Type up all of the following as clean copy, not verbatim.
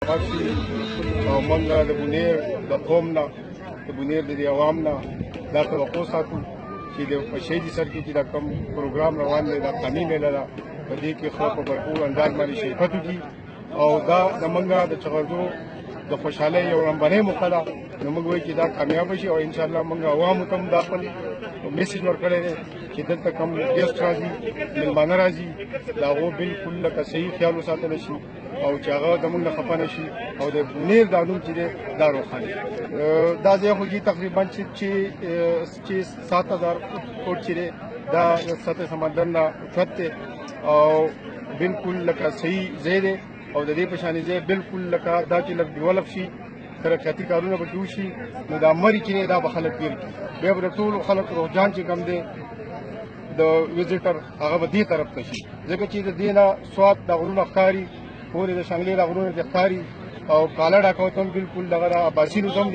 راشي او موږ د بونیر د قوم نه د بونیر د عوام نه دا توقع ساتو چې د شهیدي سر کې چې دا کوم پروګرام روان دی دا قانوني میله ده په دې کې خو په بھرپور انداز باندې شرکت وکړي او دا زموږ د چغردو د خوشحالۍ یو لمبنۍ موقع ده نو موږ وایو چې دا کامیاب شي او انشاءالله موږ عوامو ته هم دا خپل میسج ورکړی دی چې دلته کوم ګیسټ راځي میلمانه راځي د هغو بالکل لکه صحیح خیال وساتلی شي او چې هغه زموږ نه خفه نه شي او د بونیر دا نوم چې دی دا روښانه شي دا ځای خو چې تقریبا چې 7000 فوټ چې دی دا سطح سمندر نه اوچت دی او بالکل لکه صحیح ځای دی او د دې په شانې ځای بالکل لکه دا چې لږ ډیولپ شي ترقیاتي کارونه به وشي نو دا مري چې دا به خلک تېر کړي بیا به د ټولو خلک رجحان چې کوم دی د ویزیټر هغه به دې طرف ته شي ځکه چې د دې نه سوات د غرونو ښکاري پورې د شانګلې د غرونو د ښکاري او کاله ډاکو ته هم بالکل دغه د عباسینو ته هم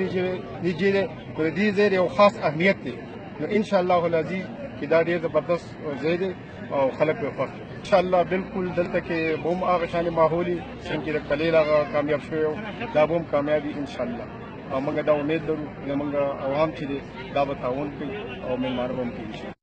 نږدې دی نو د دې ځای یو خاص اهمیت دی نو انشاءالله العزیز چې دا ډېر زبردست ځای دی او خلک به خوښ ان شاء الله بالکل دلته کې به هم هغه شانې ماحولي څنګه چې د کلیل هغه کامیاب شوی دا به هم کامیابي ان شاء الله او موږ دا امید لرو زموږ عوام چې دی دا به تعاون کوي او میلمانه به هم کوي